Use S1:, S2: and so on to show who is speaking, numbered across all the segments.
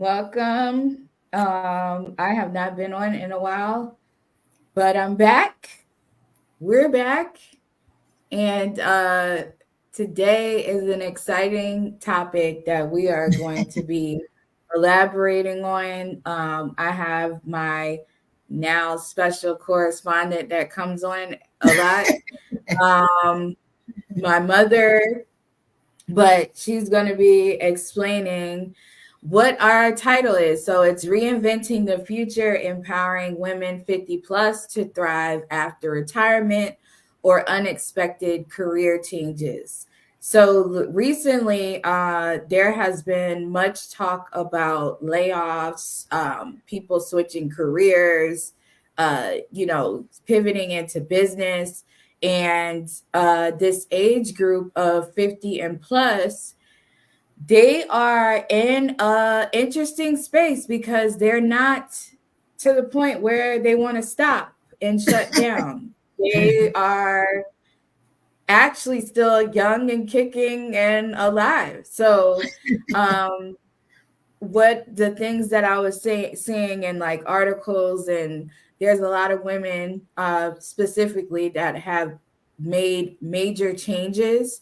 S1: Welcome. I have not been on in a while, but I'm back. We're back. And today is an exciting topic that we are going to be elaborating on. I have my now special correspondent that comes on a lot, um, my mother, but she's going to be explaining what our title is. So it's Reinventing the Future, Empowering Women 50 Plus to Thrive After Retirement or Unexpected Career Changes. So recently, there has been much talk about layoffs, people switching careers, pivoting into business. And this age group of 50 and plus, they are in a interesting space because they're not to the point where they want to stop and shut down. They are actually still young and kicking and alive. So what the things that I was seeing in like articles, and there's a lot of women specifically that have made major changes,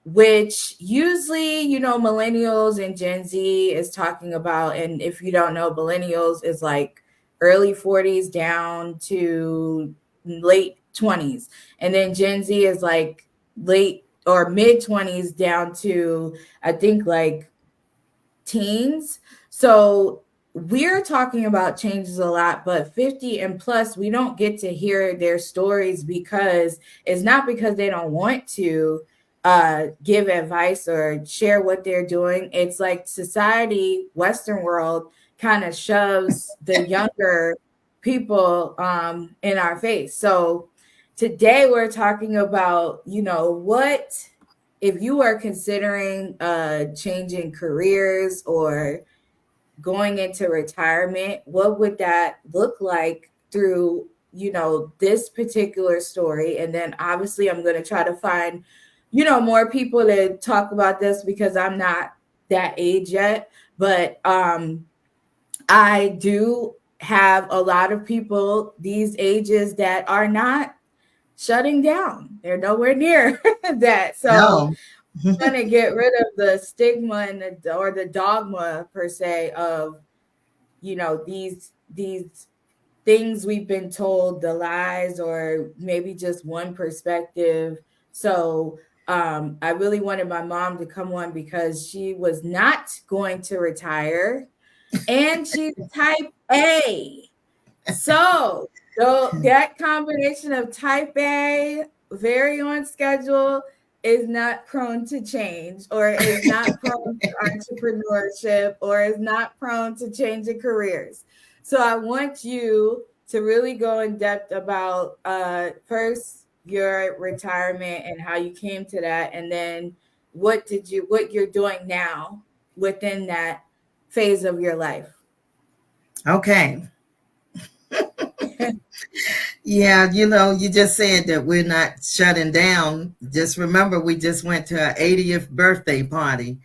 S1: which usually, millennials and Gen Z is talking about. And if you don't know, millennials is like early 40s down to late 20s. And then Gen Z is like late or mid 20s down to, I think, like teens. So we're talking about changes a lot, but 50 and plus, we don't get to hear their stories because it's not because they don't want to give advice or share what they're doing. It's like society, Western world, kind of shoves the younger people in our face. So today we're talking about, what if you are considering changing careers or going into retirement, what would that look like through, this particular story? And then obviously I'm going to try to find, more people to talk about this because I'm not that age yet. But I do have a lot of people these ages that are not shutting down. They're nowhere near that. So
S2: No.
S1: trying to get rid of the stigma and or the dogma per se of, these things we've been told, the lies, or maybe just one perspective. So I really wanted my mom to come on because she was not going to retire, and she's type A. So that combination of type A, very on schedule, is not prone to change, or is not prone to entrepreneurship, or is not prone to changing careers. So I want you to really go in depth about first your retirement and how you came to that, and then what you're doing now within that phase of your life.
S2: Okay. Yeah, you just said that we're not shutting down. Just remember, we just went to our 80th birthday party,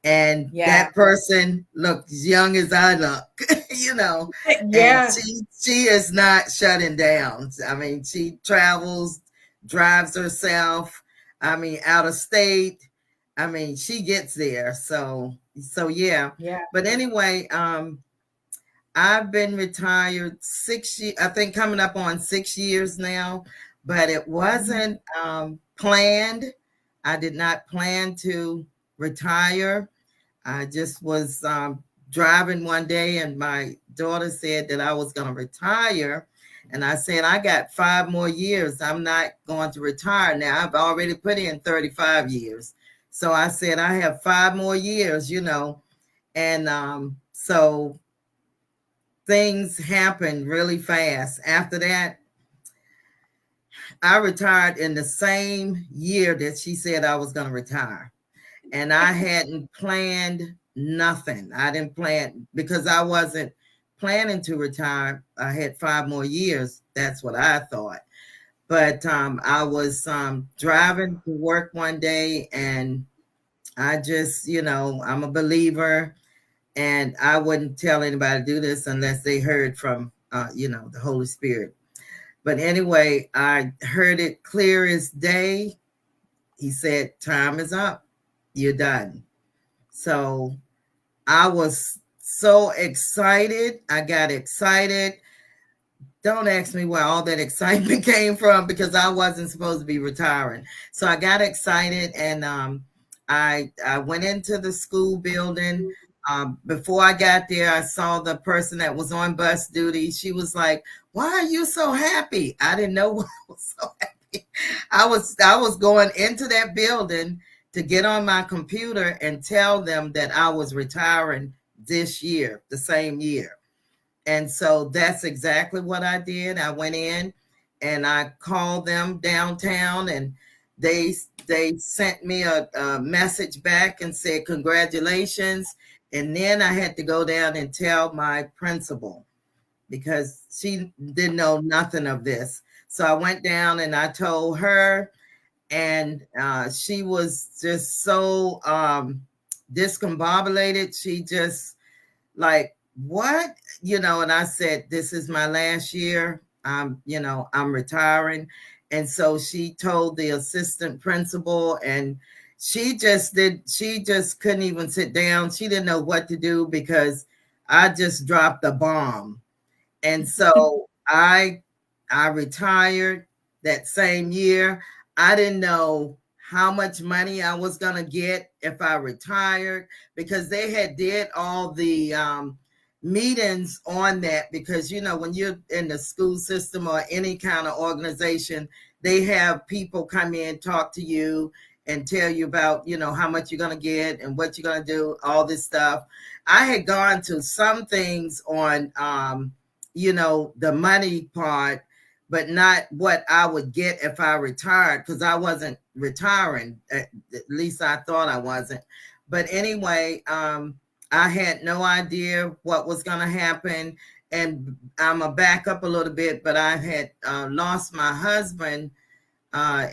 S2: and
S1: Yeah.
S2: that person looked as young as I look, and
S1: Yeah.
S2: she is not shutting down. I mean, she travels, drives herself, I mean, out of state. I mean, she gets there. So yeah.
S1: Yeah.
S2: But anyway, I've been retired 6 years, I think coming up on 6 years now, but it
S1: Mhm.
S2: wasn't planned. I did not plan to retire. I just was driving one day and my daughter said that I was going to retire. And I said, I got 5 more years. I'm not going to retire now. I've already put in 35 years. So I said, I have 5 more years. And so things happened really fast. After that, I retired in the same year that she said I was going to retire. And I hadn't planned nothing. I didn't plan because I wasn't planning to retire. I had 5 more years. That's what I thought. But I was driving to work one day and I just, I'm a believer. And I wouldn't tell anybody to do this unless they heard from, the Holy Spirit. But anyway, I heard it clear as day. He said, time is up. You're done. So I was so excited. I got excited. Don't ask me where all that excitement came from because I wasn't supposed to be retiring. So I got excited and I went into the school building. Before I got there, I saw the person that was on bus duty. She was like, "Why are you so happy?" I didn't know why I was so happy. I was going into that building to get on my computer and tell them that I was retiring this year, the same year. And so that's exactly what I did. I went in and I called them downtown and they they sent me a message back and said congratulations. And then I had to go down and tell my principal because she didn't know nothing of this. So I went down and I told her, and she was just so discombobulated. She just like, what? And I said, this is my last year. I'm retiring. And so she told the assistant principal, and she just couldn't even sit down. She didn't know what to do because I just dropped a bomb. And so I retired that same year. I didn't know how much money I was going to get if I retired because they had did all the meetings on that because when you're in the school system or any kind of organization, they have people come in, talk to you and tell you about how much you're going to get and what you're going to do, all this stuff. I had gone to some things on the money part, but not what I would get if I retired because I wasn't retiring. At least I thought I wasn't. But anyway, I had no idea what was going to happen. And I'm going to back up a little bit, but I had lost my husband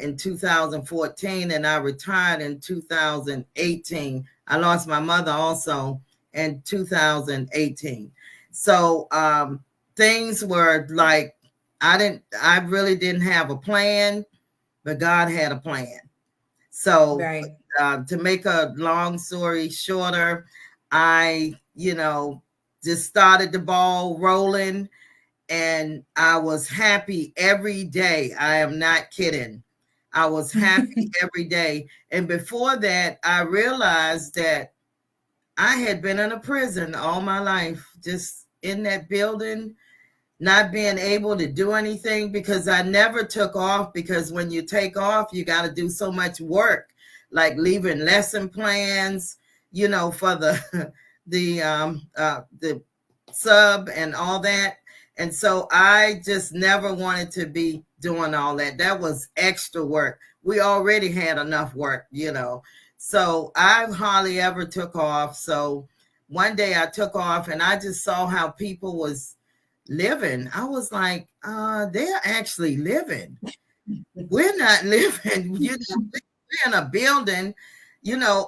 S2: in 2014 and I retired in 2018. I lost my mother also in 2018. So things were like, I really didn't have a plan, but God had a plan. So
S1: Right.
S2: to make a long story shorter, I, just started the ball rolling and I was happy every day. I am not kidding. I was happy every day. And before that, I realized that I had been in a prison all my life, just in that building, not being able to do anything because I never took off because when you take off, you got to do so much work, like leaving lesson plans, for the sub and all that. And so I just never wanted to be doing all that. That was extra work. We already had enough work. So I hardly ever took off. So one day I took off and I just saw how people was living. I was like, they're actually living. We're not living. We're in a building,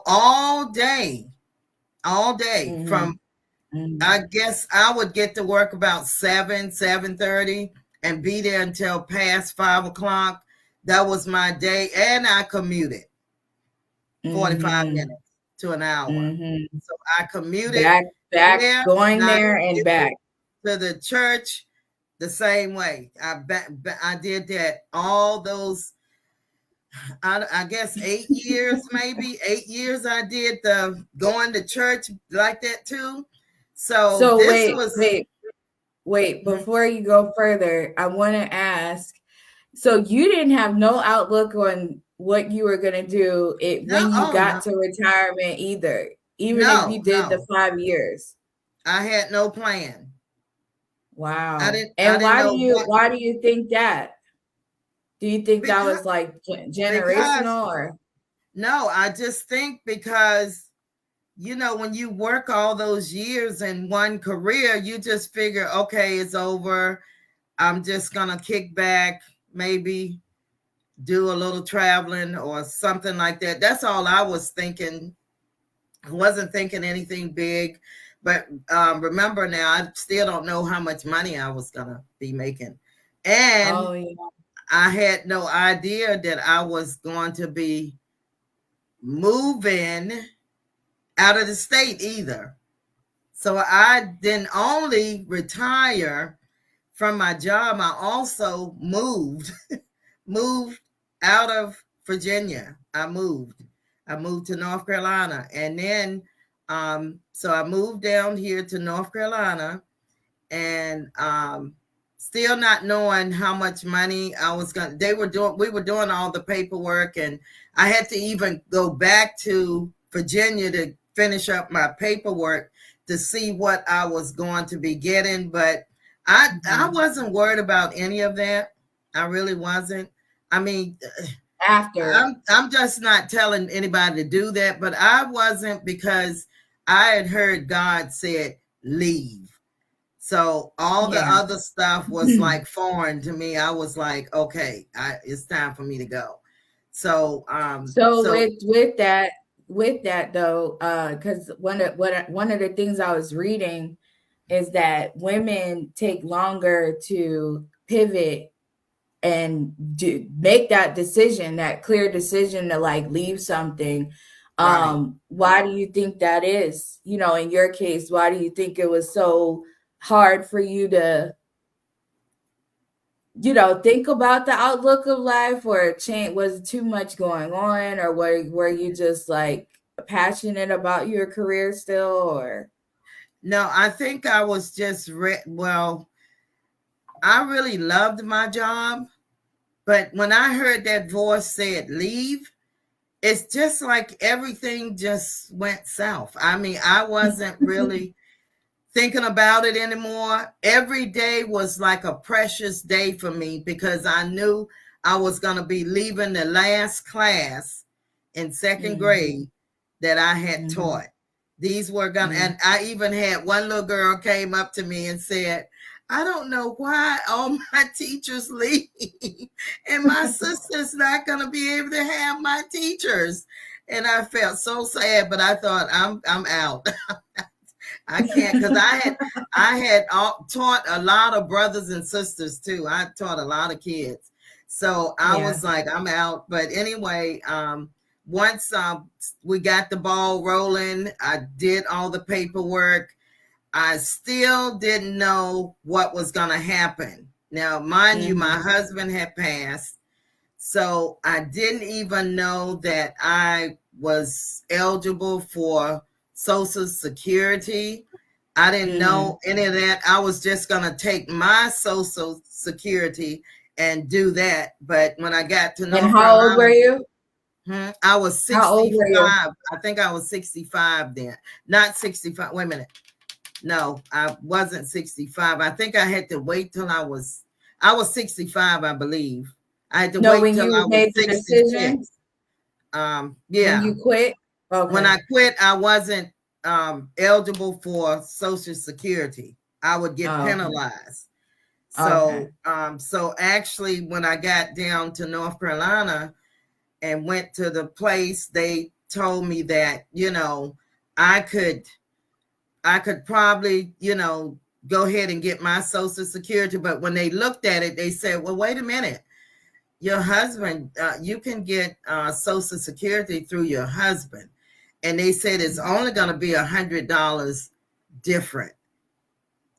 S2: all day
S1: Mm-hmm.
S2: from,
S1: Mm-hmm.
S2: I guess I would get to work about 7:30 and be there until past 5 o'clock. That was my day. And I commuted 45
S1: Mm-hmm.
S2: minutes to an hour.
S1: Mm-hmm.
S2: So I commuted
S1: Back,
S2: there
S1: going
S2: and I
S1: there and
S2: commuted
S1: back.
S2: to the church the same way. I did that all those, I guess 8 years, maybe 8 years I did the going to church like that too. So
S1: So
S2: this
S1: wait,
S2: was,
S1: wait, wait. Before you go further, I want to ask. So you didn't have no outlook on what you were gonna do it
S2: no,
S1: when you
S2: oh no,
S1: got to retirement either, even if you
S2: no,
S1: did the
S2: no.
S1: 5 years.
S2: I had no plan.
S1: Wow.
S2: I
S1: And
S2: didn't know what,
S1: why do you think that? Do you think that
S2: because
S1: was like
S2: because
S1: generational or
S2: no, I just think because when you work all those years in one career, you just figure, okay, it's over. I'm just gonna kick back, maybe do a little traveling or something like that. That's all I was thinking. I wasn't thinking anything big. But remember now, I still don't know how much money I was going to be making. And
S1: Oh yeah.
S2: I had no idea that I was going to be moving out of the state either. So I didn't only retire from my job, I also moved out of Virginia. I moved to North Carolina. And then, so I moved down here to North Carolina, and still not knowing how much money I was going to, we were doing all the paperwork, and I had to even go back to Virginia to finish up my paperwork to see what I was going to be getting. But I wasn't worried about any of that. I really wasn't. I mean,
S1: After.
S2: I'm just not telling anybody to do that, but I wasn't, because I had heard God said leave. So all the
S1: Yeah.
S2: other stuff was like foreign to me. I was like, okay, it's time for me to go. So
S1: So with that though, because one of the things I was reading is that women take longer to pivot and make that decision, that clear decision to like leave something.
S2: right.
S1: Why do you think that is? You know, in your case, why do you think it was so hard for you to, you know, think about the outlook of life, or change? Was too much going on, or were you just like passionate about your career still, or?
S2: No, I think I was just well, I really loved my job, but when I heard that voice said leave, it's just like everything just went south. I mean, I wasn't really thinking about it anymore. Every day was like a precious day for me, because I knew I was going to be leaving the last class in second
S1: Mhm,
S2: grade that I had
S1: mhm,
S2: taught. These were going to,
S1: mhm.
S2: and I even had one little girl came up to me and said, I don't know why all my teachers leave and my sister's not going to be able to have my teachers. And I felt so sad, but I thought I'm out. I can't, because I had taught a lot of brothers and sisters too. I taught a lot of kids, so I
S1: Yeah.
S2: was like, I'm out. But anyway, once we got the ball rolling, I did all the paperwork. I still didn't know what was going to happen. Now, mind you, my
S1: Mhm,
S2: husband had passed, so I didn't even know that I was eligible for Social Security. I didn't
S1: mhm.
S2: know any of that. I was just going to take my Social Security and do that. But when I got to
S1: And
S2: North
S1: how old were
S2: Carolina,
S1: you?
S2: I was
S1: How old were you?
S2: 65. I think I was 65 then. Not 65. Wait a minute. No, I wasn't 65. I think I had to wait till I was 65, I believe. I had to
S1: No,
S2: wait
S1: when
S2: till I
S1: you
S2: was
S1: made the decision,
S2: 66.
S1: when
S2: Yeah.
S1: you quit?
S2: When
S1: Okay.
S2: I quit, I wasn't eligible for Social Security. I would get
S1: Oh, okay.
S2: penalized.
S1: Okay.
S2: So actually, when I got down to North Carolina and went to the place, they told me that, I could I could probably, go ahead and get my Social Security. But when they looked at it, they said, well, wait a minute. Your husband, you can get Social Security through your husband. And they said it's only going to be $100 different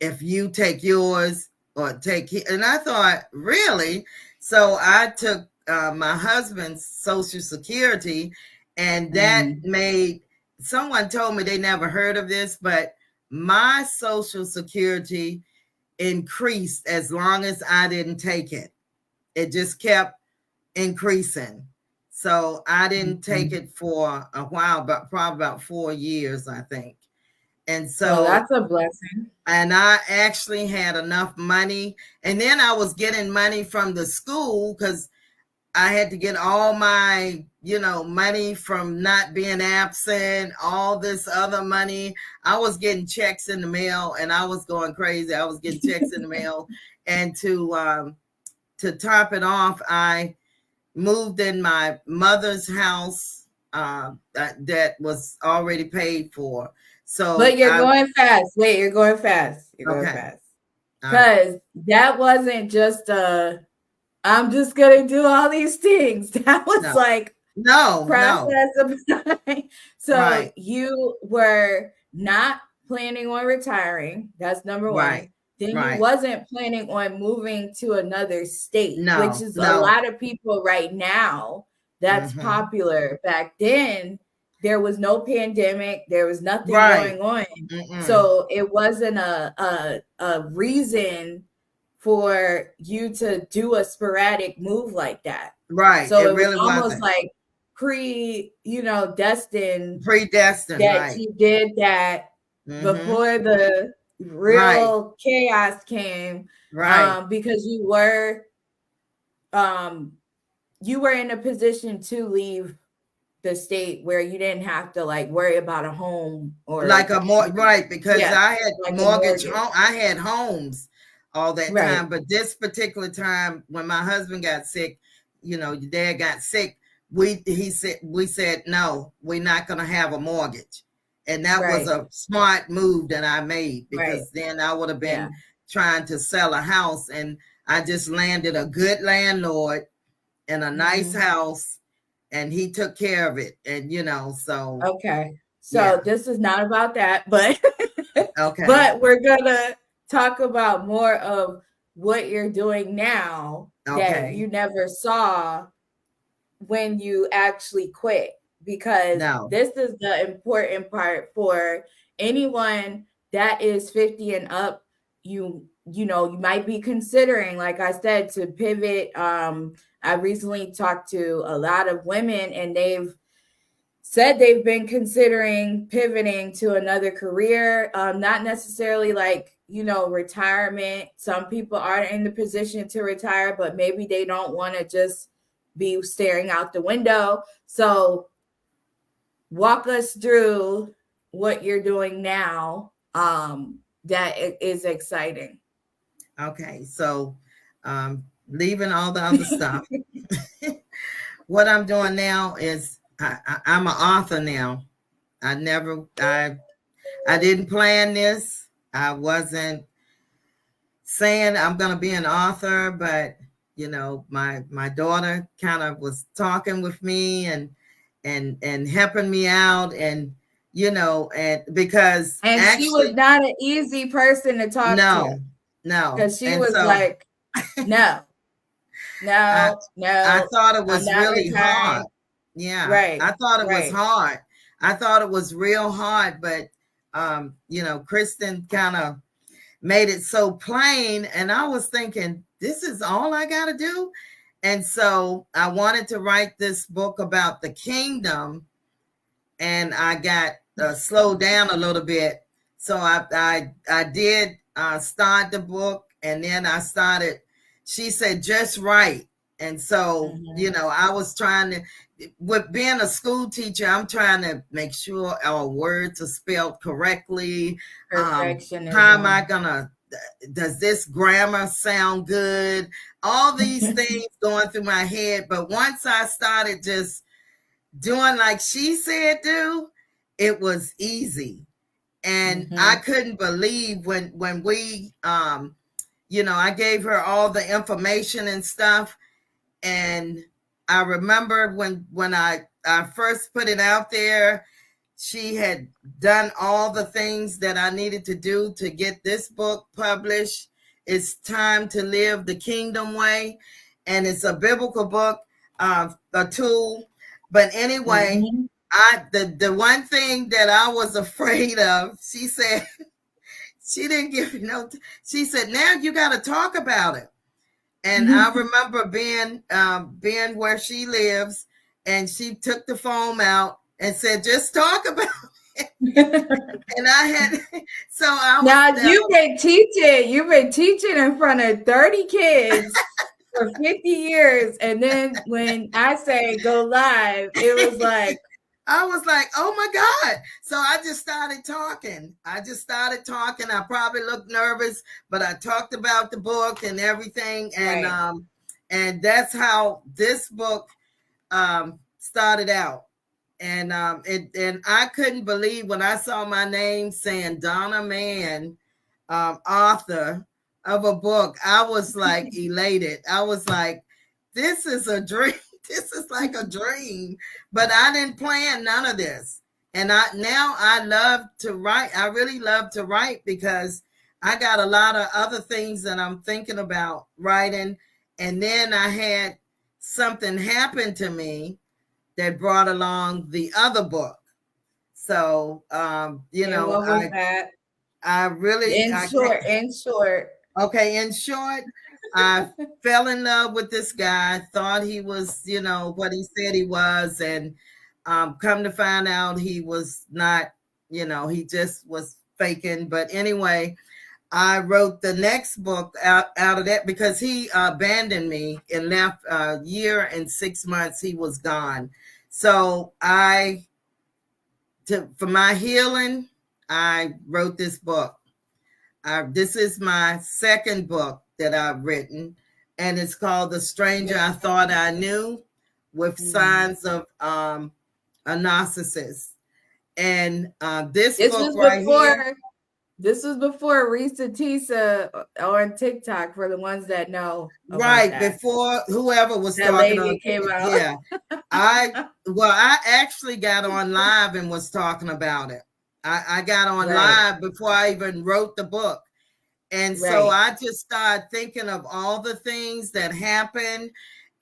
S2: if you take yours or take his. And I thought, really? So I took my husband's Social Security, and that
S1: Mm.
S2: made, someone told me they never heard of this, but my Social Security increased as long as I didn't take it. It just kept increasing. So I didn't take
S1: Mhm.
S2: it for a while, but probably about 4 years, I think. And
S1: Oh,
S2: so,
S1: that's a blessing.
S2: and I actually had enough money. And then I was getting money from the school, because I had to get all my, money from not being absent, all this other money. I was getting checks in the mail, and I was going crazy. I was getting checks in the mail. And to top it off, I moved in my mother's house that was already paid for. So
S1: But you're
S2: I
S1: going fast. Wait, you're going fast. You're going
S2: okay.
S1: fast.
S2: All right.
S1: Because that wasn't just I'm just gonna do all these things. That was
S2: No.
S1: like
S2: No.
S1: process of time. So
S2: Right.
S1: you were not planning on retiring. That's number
S2: Right.
S1: one. Then you
S2: Right.
S1: wasn't planning on moving to another state, which
S2: No.
S1: is a
S2: No.
S1: lot of people right now. That's
S2: Mm-hmm.
S1: popular. Back then, there was no pandemic. There was nothing
S2: Right.
S1: going on.
S2: Mm-mm.
S1: So it wasn't a reason for you to do a sporadic move like that.
S2: Right.
S1: So
S2: It
S1: it was
S2: really
S1: almost
S2: wasn't.
S1: like destined
S2: Predestined.
S1: that
S2: Right.
S1: you did that
S2: Mm-hmm.
S1: before the
S2: Right.
S1: real chaos came,
S2: Right.
S1: because um, you were in a position to leave the state where you didn't have to like worry about a home
S2: Like
S1: or
S2: a more right, because
S1: yeah,
S2: I had
S1: like a
S2: mortgage
S1: mortgage.
S2: home, I had homes all that
S1: Right,
S2: time. But this particular time when my husband got sick, your dad got sick, we said no, we're not gonna have a mortgage. And that was
S1: right,
S2: a smart move that I made,
S1: right.
S2: because then I would have
S1: Yeah.
S2: been trying to sell a house, and I just landed a good landlord in a nice
S1: Hmm.
S2: house, and he took care of it. And so
S1: Okay. So
S2: yeah.
S1: this is not about that, but
S2: Okay.
S1: but we're gonna talk about more of what you're doing now that
S2: Okay.
S1: you never saw when you actually quit, because
S2: No.
S1: this is the important part for anyone that is 50 and up. You might be considering, like I said, to pivot. I recently talked to a lot of women and they've said they've been considering pivoting to another career, not necessarily like, retirement. Some people aren't in the position to retire, but maybe they don't want to just be staring out the window. So, walk us through what you're doing now, that is exciting.
S2: Okay. So, leaving all the other stuff, what I'm doing now is I'm an author now. I didn't plan this. I wasn't saying I'm going to be an author, but my daughter kind of was talking with me and helping me out, and because
S1: And she was
S2: actually
S1: not an easy person to talk to
S2: no, no,
S1: because she
S2: and
S1: was
S2: so
S1: like, no,
S2: I
S1: no,
S2: I
S1: no,
S2: thought it
S1: I'm
S2: was
S1: not
S2: really hard.
S1: retiring.
S2: Yeah, I
S1: Right,
S2: thought it was
S1: right.
S2: hard. I thought it was real hard, but Kristen kind of made it so plain, and I was thinking, this is all I got to do. And so I wanted to write this book about the kingdom, and I got slowed down a little bit. So I did start the book, and then I started. She said just write, and so
S1: Mhm.
S2: I was trying to. With being a school teacher, I'm trying to make sure our words are spelled correctly. How am I
S1: Perfectionism.
S2: gonna? Does this grammar sound good? All these things going through my head. But once I started just doing like she said do, it was easy. And I
S1: Mhm.
S2: couldn't believe when we I gave her all the information and stuff. And I remember when I first put it out there, she had done all the things that I needed to do to get this book published. It's time to live the kingdom way, and it's a biblical book, a tool. But anyway,
S1: Mhm.
S2: the one thing that I was afraid of, she said, she didn't give me no. She said, now you got to talk about it. And I remember being where she lives, and she took the phone out and said, just talk about it. And I had, so I was,
S1: Now you've been teaching in front of 30 kids for 50 years. And then when I say go live, it was like,
S2: I was like, oh my God. So I just started talking. I probably looked nervous, but I talked about the book and everything.
S1: right.
S2: And that's how this book started out. And I couldn't believe when I saw my name saying Donna Mann, author of a book. I was like elated. I was like, this is a dream. This is like a dream. But I didn't plan none of this. And I love to write. I really love to write because I got a lot of other things that I'm thinking about writing. And then I had something happen to me that brought along the other book. So
S1: And what was that?
S2: I really
S1: In
S2: I can't.
S1: short, in short.
S2: Okay, in short, I fell in love with this guy. Thought he was, what he said he was, and come to find out he was not. He just was faking. But anyway, I wrote the next book out of that because he abandoned me and left a year and 6 months. He was gone. So for my healing, I wrote this book. This is my second book that I've written, and it's called The Stranger I Thought I Knew with Signs of a Narcissist. And this
S1: This
S2: book
S1: was
S2: right here.
S1: before. This was before Risa Tisa on TikTok for the ones that know about
S2: Right
S1: that.
S2: before whoever was
S1: That
S2: talking
S1: lady
S2: on,
S1: came out.
S2: yeah, I actually got on live and was talking about it. I got on
S1: Right.
S2: live before I even wrote the book. And so
S1: Right.
S2: I just started thinking of all the things that happened.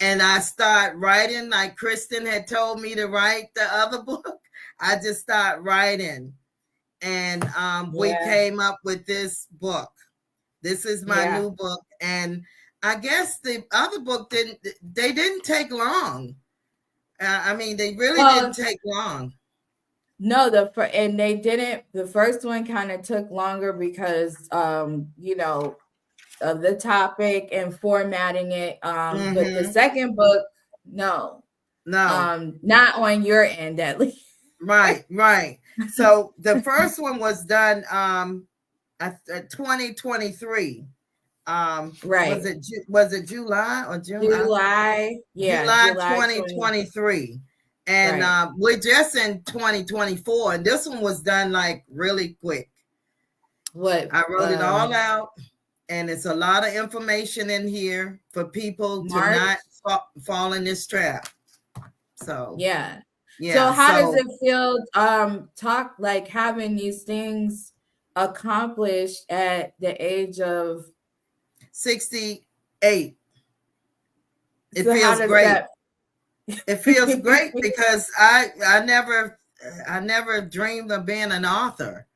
S2: And I started writing like Kristen had told me to write the other book. I just started writing. And we
S1: Yeah.
S2: came up with this book. This is my
S1: Yeah.
S2: new book. And I guess the other book didn't take long. I mean, they really didn't
S1: Well,
S2: take long.
S1: no, and they didn't. The first one kind of took longer because, of the topic and formatting it. But the
S2: Mm-hmm.
S1: second book, no,
S2: No.
S1: not on your end at least.
S2: Right, right. So the first one was done at 2023.
S1: Right.
S2: Was it July or June?
S1: July, yeah,
S2: July
S1: July 20.
S2: 2023. And
S1: Right.
S2: we're just in 2024. And this one was done like really quick.
S1: What?
S2: I wrote it all out, and it's a lot of information in here for people to
S1: March.
S2: not fall in this trap. So
S1: Yeah. So
S2: yeah,
S1: how does
S2: so
S1: it feel? Talk like having these things accomplished at the age of.
S2: 68. It
S1: So how
S2: feels
S1: does
S2: great.
S1: that?
S2: It feels great because I never dreamed of being an author.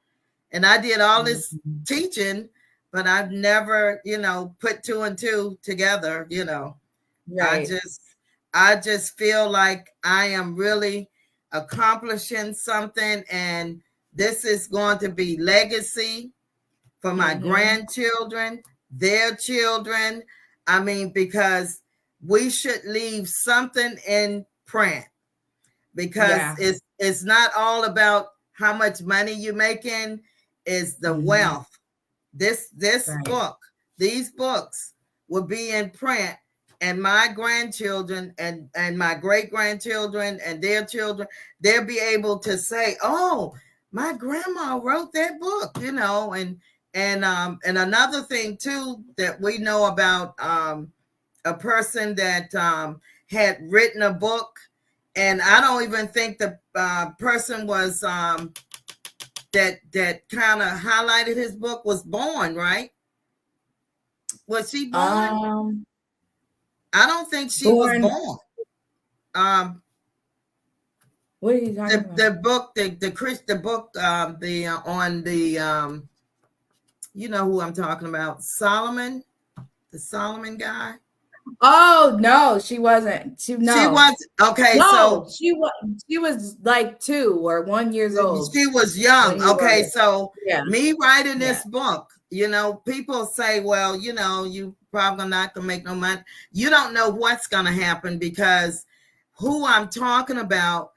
S2: And I did all this
S1: Mhm.
S2: teaching, but I've never, put two and two together, I
S1: Right.
S2: just I just feel like I am really accomplishing something, and this is going to be legacy for my
S1: Mm-hmm.
S2: grandchildren, their children. I mean, because we should leave something in print, because
S1: Yeah.
S2: it's not all about how much money you're making, is the
S1: Mm-hmm.
S2: wealth. This
S1: Right.
S2: book, these books will be in print, and my grandchildren and my great grandchildren and their children, they'll be able to say, oh, my grandma wrote that book, and another thing too that we know about, a person that had written a book, and I don't even think the person was that kind of highlighted his book was born, right? Was she born?
S1: Um,
S2: I don't think she was
S1: born.
S2: born. Um,
S1: What are you talking
S2: the
S1: about?
S2: book, the book, the on the you know who I'm talking about, Solomon, the Solomon guy.
S1: Oh no, she wasn't. She
S2: She
S1: no.
S2: was okay.
S1: No,
S2: So
S1: she was like 2 or 1 years old
S2: she was young.
S1: when he wrote
S2: Okay,
S1: it.
S2: so
S1: Yeah,
S2: me writing
S1: yeah.
S2: this book, people say, well, you probably not gonna make no money. You don't know what's gonna happen, because who I'm talking about,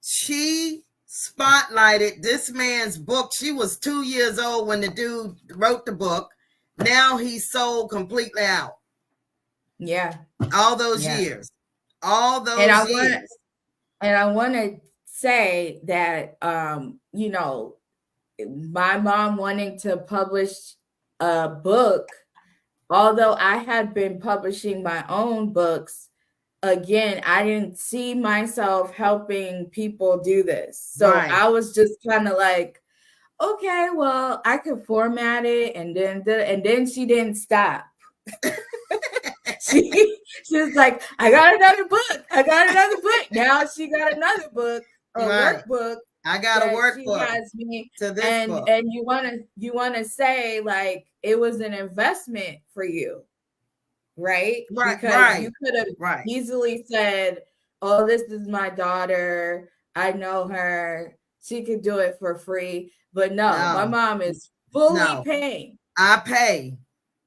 S2: she spotlighted this man's book. She was 2 years old when the dude wrote the book. Now he's sold completely out.
S1: Yeah.
S2: All those
S1: Yeah.
S2: years. All
S1: And I
S2: those
S1: want
S2: years.
S1: and I want to say that, my mom wanting to publish a book, although I had been publishing my own books, again, I didn't see myself helping people do this. So
S2: Right.
S1: I was just kind of like, okay, well, I could format it, and then she didn't stop. She was like, I got another book. I got another book. Now she got another book, a
S2: Right.
S1: workbook
S2: I got a
S1: that she
S2: workbook
S1: has me.
S2: to this
S1: And
S2: book.
S1: and you wanna say like it was an investment for you, right?
S2: Right,
S1: Because
S2: right,
S1: you could have
S2: right.
S1: easily said, oh, this is my daughter. I know her. She could do it for free. But no, my
S2: No,
S1: mom is fully
S2: no.
S1: paying.
S2: I pay.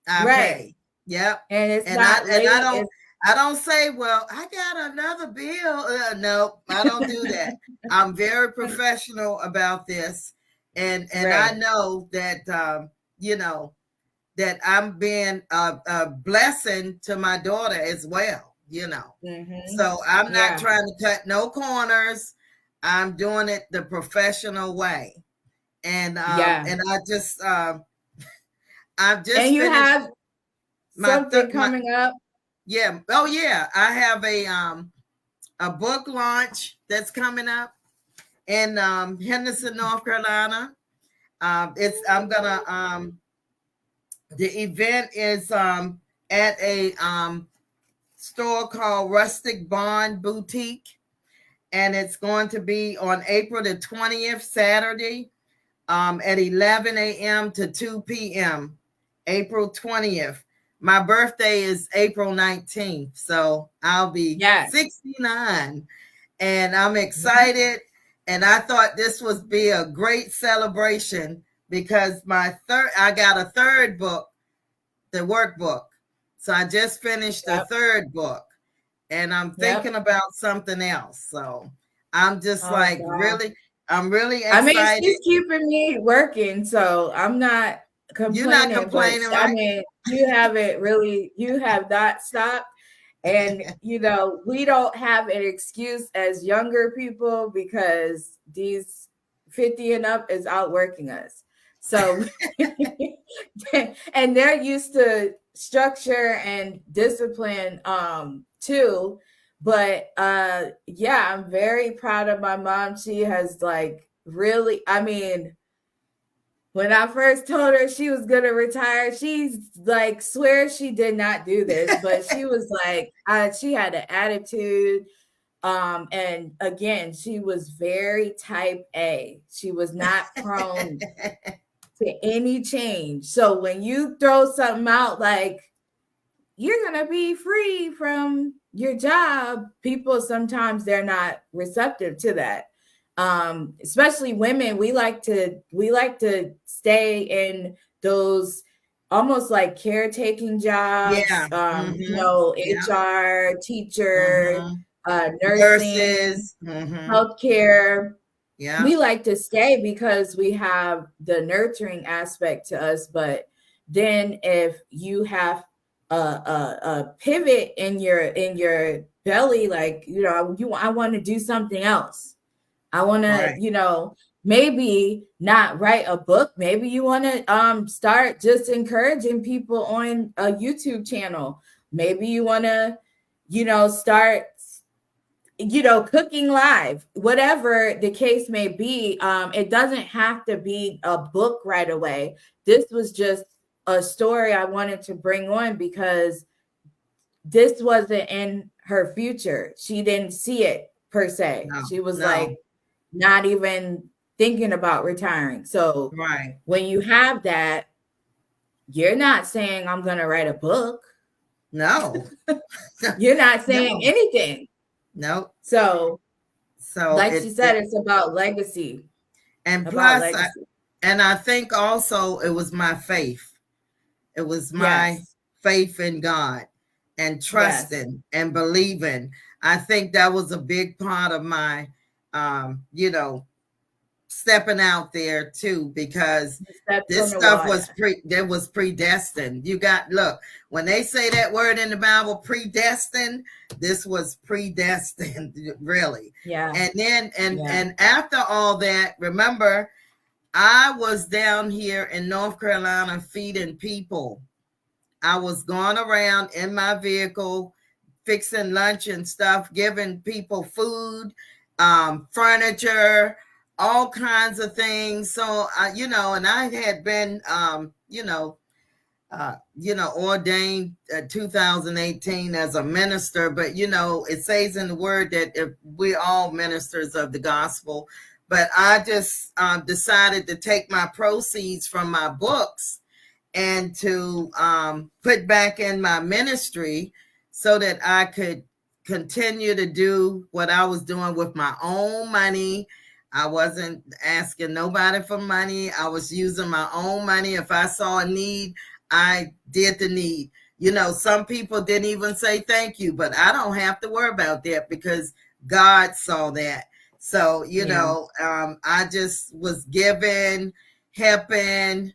S2: I
S1: Right.
S2: pay. Yep.
S1: And it's
S2: And I
S1: not
S2: and I
S1: late.
S2: don't
S1: It's
S2: I don't say, well, I got another bill. No, I don't do that. I'm very professional about this. And I
S1: right.
S2: know that you know, that I'm being a blessing to my daughter as well, you know.
S1: Mm-hmm.
S2: So I'm not
S1: Yeah.
S2: trying to cut no corners. I'm doing it the professional way.
S1: Yeah.
S2: And I've
S1: And
S2: just
S1: you
S2: finished
S1: have
S2: my
S1: something
S2: my
S1: coming up.
S2: yeah. Oh yeah, I have a book launch that's coming up in Henderson, North Carolina. It's I'm gonna the event is at a store called Rustic Bond Boutique, and it's going to be on April the 20th, Saturday, at 11 a.m. to 2 p.m. April 20th. My birthday is April 19th, so I'll be
S1: Yes.
S2: 69, and I'm excited. And I thought this would be a great celebration because I got a third book, the workbook. So I just finished the
S1: Yep.
S2: third book, and I'm thinking
S1: Yep.
S2: about something else. So I'm just
S1: Oh
S2: like
S1: God.
S2: I'm really
S1: I mean,
S2: excited.
S1: she's keeping me working, so I'm not
S2: You're not
S1: complaining, but
S2: complaining,
S1: I
S2: right?
S1: mean, you have not stopped. And, we don't have an excuse as younger people because these 50 and up is outworking us. So, and they're used to structure and discipline too. But yeah, I'm very proud of my mom. She has like really, I mean, when I first told her she was gonna retire, she's like swears she did not do this, but she was like, she had an attitude. And again, she was very type A. She was not prone to any change. So when you throw something out like you're going to be free from your job, people sometimes they're not receptive to that. Especially women, we like to stay in those almost like caretaking jobs,
S2: Yeah. Mm-hmm. Yeah.
S1: HR, teacher,
S2: Mm-hmm.
S1: nursing,
S2: Nurses. Mm-hmm.
S1: healthcare.
S2: Yeah.
S1: We like to stay because we have the nurturing aspect to us. But then if you have a pivot in your belly, like I want to do something else. I want to
S2: Right.
S1: maybe not write a book. Maybe you want to start just encouraging people on a YouTube channel. Maybe you want to start cooking live, whatever the case may be. It doesn't have to be a book right away. This was just a story I wanted to bring on because this wasn't in her future. She didn't see it per se.
S2: No.
S1: She was
S2: No.
S1: like not even thinking about retiring. So
S2: Right.
S1: when you have that, you're not saying I'm going to write a book.
S2: No.
S1: You're not saying
S2: No.
S1: anything.
S2: No.
S1: So
S2: So
S1: like she said, it's about legacy.
S2: and
S1: About
S2: plus
S1: legacy.
S2: and I think also it was my faith. It was my
S1: Yes.
S2: faith in God and
S1: Yes.
S2: trusting and believing. I think that was a big part of my, you know, stepping out there too, because
S1: You stepped
S2: this
S1: on the
S2: stuff
S1: water.
S2: was that was predestined. You got, look, when they say that word in the Bible, predestined, this was predestined, really.
S1: Yeah.
S2: And then
S1: Yeah.
S2: and after all that, remember, I was down here in North Carolina feeding people. I was going around in my vehicle, fixing lunch and stuff, giving people food, furniture, all kinds of things. So, and I had been, ordained 2018 as a minister, but it says in the word that if we all ministers of the gospel. But I just decided to take my proceeds from my books and to put back in my ministry so that I could continue to do what I was doing with my own money. I wasn't asking nobody for money. I was using my own money. If I saw a need, I did the need. Some people didn't even say thank you, but I don't have to worry about that because God saw that. So,
S1: Yeah.
S2: I just was giving, helping,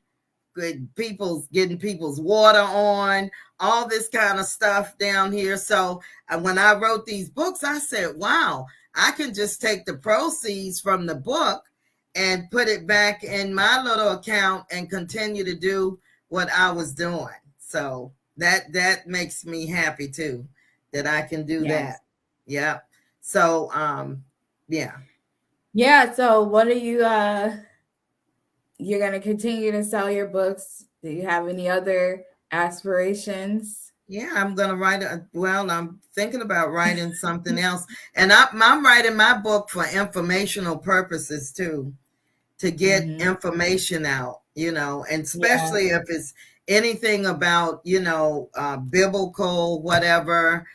S2: good people's getting people's water on, all this kind of stuff down here. So when I wrote these books, I said, wow, I can just take the proceeds from the book and put it back in my little account and continue to do what I was doing. So that makes me happy too, that I can do
S1: Yes.
S2: that. Yeah. So yeah.
S1: Yeah. So what are you're gonna continue to sell your books? Do you have any other aspirations?
S2: Yeah, I'm gonna write well, I'm thinking about writing something else, and I'm writing my book for informational purposes too, to get
S1: Mm-hmm.
S2: information out, and
S1: Yeah.
S2: especially if it's anything about, biblical, whatever.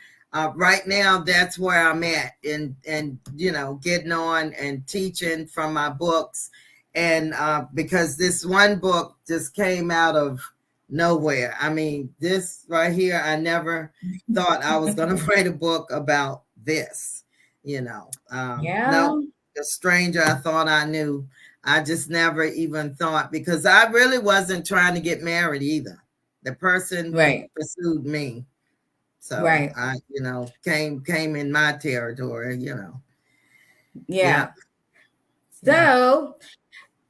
S2: Right now, that's where I'm at, and getting on and teaching from my books, and because this one book just came out of nowhere. I mean, this right here, I never thought I was going to write a book about this.
S1: Yeah.
S2: No, the stranger I thought I knew. I just never even thought, because I really wasn't trying to get married either. The person
S1: Right.
S2: pursued me. So
S1: Right.
S2: I, came in my territory.
S1: Yeah.
S2: Yeah. Yeah.
S1: So,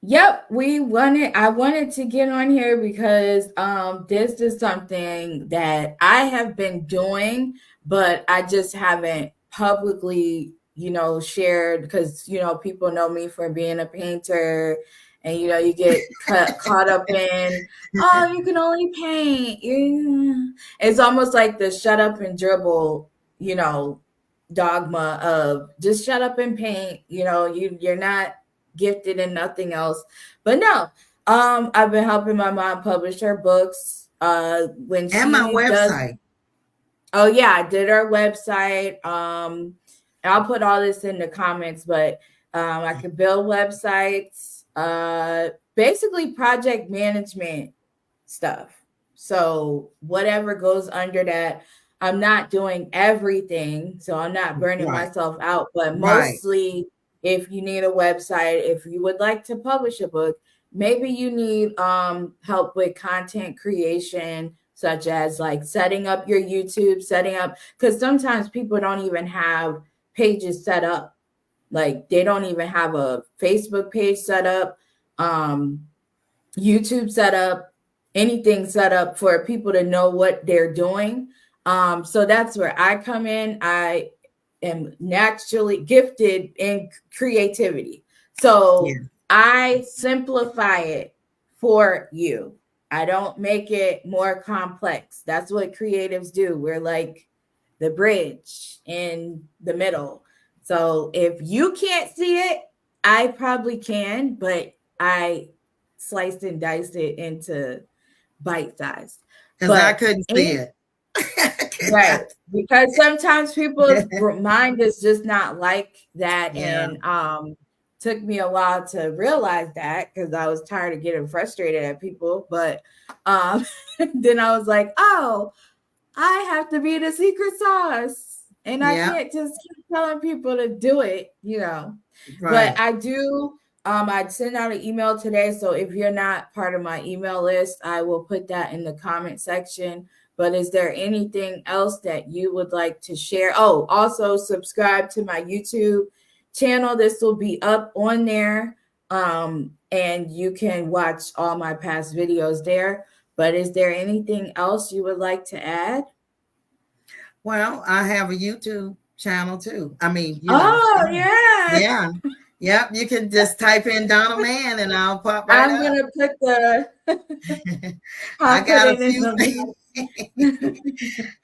S1: yep, I wanted to get on here because this is something that I have been doing, but I just haven't publicly, shared because people know me for being a painter, and you get caught up in, oh, you can only paint. Yeah. It's almost like the shut up and dribble, you know, dogma of just shut up and paint. You're not gifted in nothing else. But no, I've been helping my mom publish her books. When
S2: And my
S1: she does,
S2: website.
S1: oh yeah, I did her website. I'll put all this in the comments, but I could build websites, basically project management stuff. So whatever goes under that, I'm not doing everything, so I'm not burning
S2: Right.
S1: myself out, but
S2: Right.
S1: mostly if you need a website, if you would like to publish a book, maybe you need help with content creation, such as like setting up your YouTube, setting up, because sometimes people don't even have pages set up. Like they don't even have a Facebook page set up. YouTube set up, anything set up for people to know what they're doing. So that's where I come in. I am naturally gifted in creativity.
S2: Yeah.
S1: So I simplify it for you. I don't make it more complex. That's what creatives do. We're like the bridge in the middle. So if you can't see it, I probably can, but I sliced and diced it into bite sized.
S2: Because I
S1: But
S2: couldn't see
S1: any
S2: it. I could
S1: right,
S2: not.
S1: because sometimes people's mind is just not like that,
S2: Yeah.
S1: and took me a while to realize that because I was tired of getting frustrated at people. But um, then I was like, oh, I have to be the secret sauce. And I
S2: Yeah.
S1: can't just keep telling people to do it. But
S2: Right.
S1: I do I'd send out an email today. So if you're not part of my email list, I will put that in the comment section. But is there anything else that you would like to share? Oh, also subscribe to my YouTube channel. This will be up on there. And you can watch all my past videos there. But is there anything else you would like to add?
S2: Well, I have a YouTube channel too. I mean,
S1: Oh, yeah.
S2: yeah. Yep. You can just type in Donna Man and I'll pop right
S1: I'm
S2: up.
S1: gonna put the
S2: I
S1: I'll put
S2: got a
S1: it in
S2: few
S1: the
S2: things.
S1: link.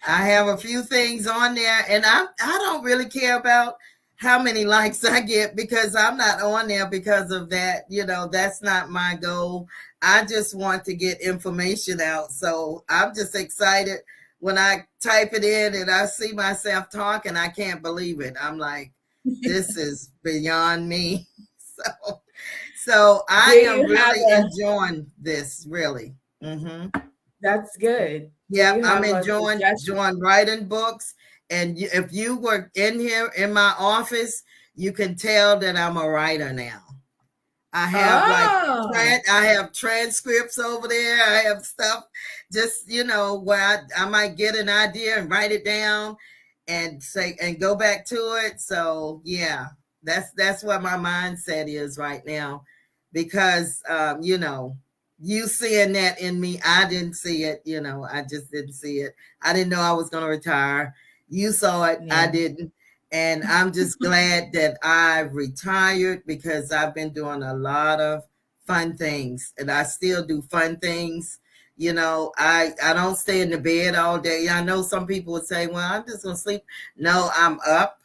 S2: I have a few things on there, and I don't really care about how many likes I get because I'm not on there because of that. That's not my goal. I just want to get information out. So I'm just excited when I type it in and I see myself talking. I can't believe it. I'm like, this is beyond me. So
S1: Do
S2: I am
S1: you have
S2: really
S1: a
S2: enjoying this, really.
S1: That's good. Do
S2: Yep,
S1: you
S2: I'm
S1: have a
S2: enjoying
S1: suggestion?
S2: writing books. And if you were in here in my office, you can tell that I'm a writer now. I have
S1: Oh,
S2: I have transcripts over there. I have stuff just, where I might get an idea and write it down and say and go back to it. So yeah, that's what my mindset is right now. Because you seeing that in me, I didn't see it, I just didn't see it. I didn't know I was gonna retire. You saw it, I
S1: yeah.
S2: didn't. And I'm just glad that I retired because I've been doing a lot of fun things and I still do fun things. I don't stay in the bed all day. I know some people would say, well, I'm just going to sleep. No, I'm up.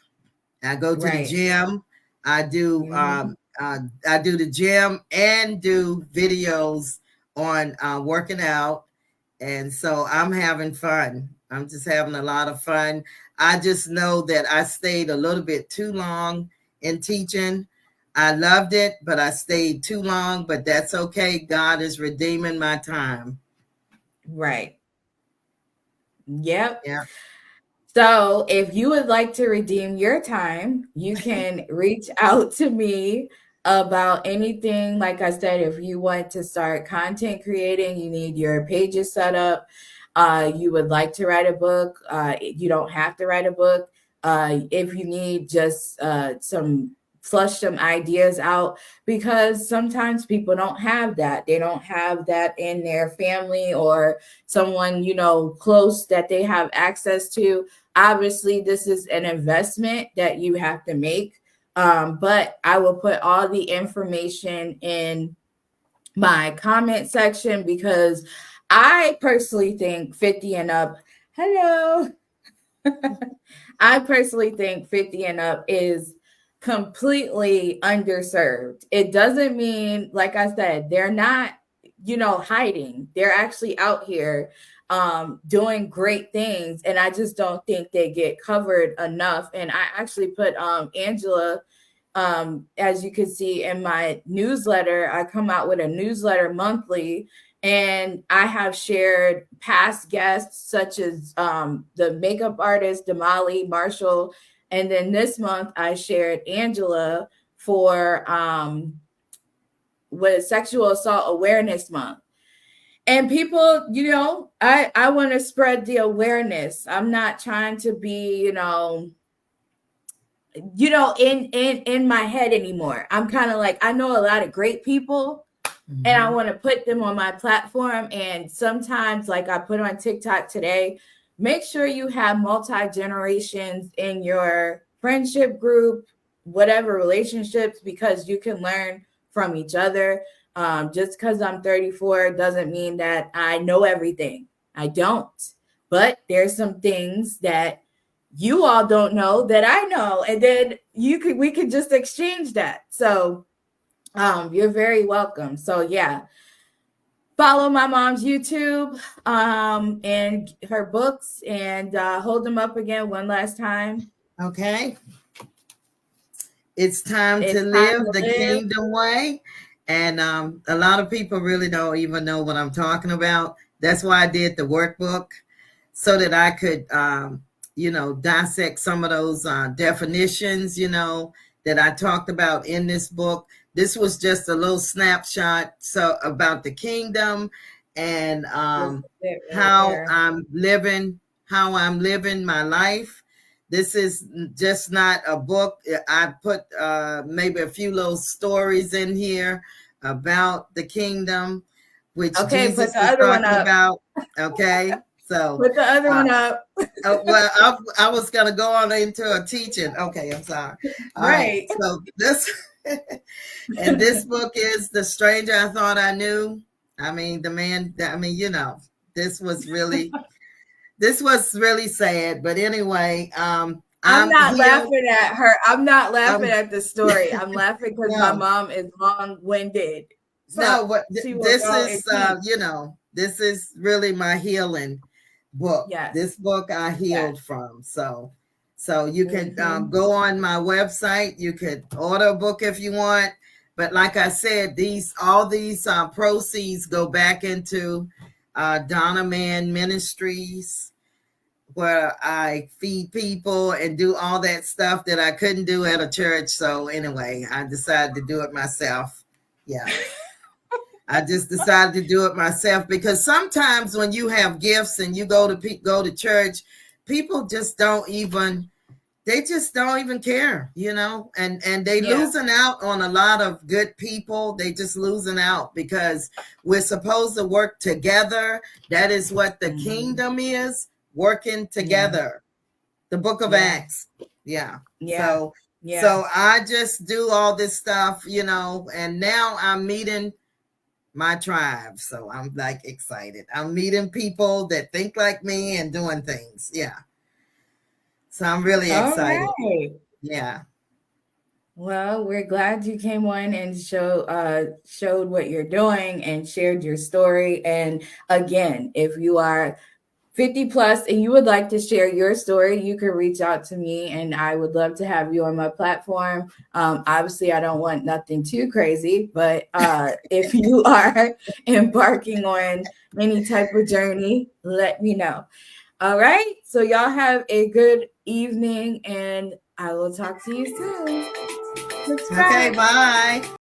S2: I go to the
S1: Right.
S2: gym. I do
S1: Mhm.
S2: I do the gym and do videos on working out, and so I'm having fun. I'm just having a lot of fun. I just know that I stayed a little bit too long in teaching. I loved it, but I stayed too long, but that's okay. God is redeeming my time.
S1: Right. Yep.
S2: Yeah.
S1: So, if you would like to redeem your time, you can reach out to me about anything. Like I said, if you want to start content creating, you need your pages set up, you would like to write a book, you don't have to write a book. If you need just flush some ideas out, because sometimes people don't have that. They don't have that in their family or someone, close that they have access to. Obviously, this is an investment that you have to make. But I will put all the information in my comment section because I personally think 50 and up, hello. I personally think 50 and up is completely underserved. It doesn't mean, like I said, they're not, hiding. They're actually out here doing great things. And I just don't think they get covered enough. And I actually put Angela, as you can see in my newsletter, I come out with a newsletter monthly, and I have shared past guests such as the makeup artist Damali Marshall, and then this month I shared Angela for with Sexual Assault Awareness Month. And people, I want to spread the awareness. I'm not trying to be, in my head anymore. I'm kind of like, I know a lot of great people and I
S2: Mhm.
S1: want to put them on my platform. And sometimes, like I put on TikTok today, make sure you have multi generations in your friendship group, whatever relationships, because you can learn from each other. Just because I'm 34 doesn't mean that I know everything. I don't. But there's some things that you all don't know that I know, and then we could just exchange that. So you're very welcome. So yeah, follow my mom's YouTube and her books, and hold them up again one last time.
S2: Okay. It's time to
S1: It's time
S2: live
S1: to
S2: the
S1: live.
S2: kingdom way. And a lot of people really don't even know what I'm talking about. That's why I did the workbook so that I could, dissect some of those definitions, that I talked about in this book. this was just a little snapshot so about the kingdom and
S1: This is it right
S2: how
S1: there.
S2: I'm living my life. This is just not a book. I put maybe a few little stories in here about the kingdom, which
S1: Okay, put
S2: Jesus
S1: the
S2: was
S1: other one
S2: talking
S1: up.
S2: about. Okay, so
S1: Put the other
S2: uh,
S1: one up.
S2: well, I was going to go on into a teaching. Okay, I'm sorry. All right,
S1: Right.
S2: so this and this book is The Stranger I Thought I Knew. I mean, the man. I mean, this was really sad. But anyway,
S1: I'm
S2: I'm
S1: not
S2: healed.
S1: laughing at her. I'm not laughing
S2: Um,
S1: at the story. I'm laughing because my
S2: no,
S1: mom is long-winded. So
S2: no. What
S1: she will
S2: this
S1: go
S2: is,
S1: and teach.
S2: this is really my healing book.
S1: Yes.
S2: This book I
S1: Yes.
S2: healed from. So you can
S1: Mm-hmm.
S2: go on my website. You could order a book if you want. But like I said, all these proceeds go back into Donna Man Ministries, where I feed people and do all that stuff that I couldn't do at a church. So anyway, I decided to do it myself. Yeah. I just decided to do it myself because sometimes when you have gifts and you go to church, people just don't even care, and they
S1: Yeah.
S2: losing out on a lot of good people. They just losing out because we're supposed to work together. That is what the
S1: Mm-hmm.
S2: kingdom is, working
S1: Yeah.
S2: together. The book of
S1: Yeah.
S2: Acts. Yeah.
S1: Yeah.
S2: So
S1: Yeah.
S2: so I just do all this stuff, and now I'm meeting my tribe. So I'm like excited. I'm meeting people that think like me and doing things. Yeah. So I'm really
S1: All
S2: excited.
S1: right.
S2: Yeah.
S1: Well, we're glad you came on and showed what you're doing and shared your story. And again, if you are 50 plus and you would like to share your story, you can reach out to me and I would love to have you on my platform. Obviously, I don't want nothing too crazy, but if you are embarking on any type of journey, let me know. All right. So, y'all have a good evening and I will talk to you soon.
S2: Okay,
S1: Subscribe.
S2: bye.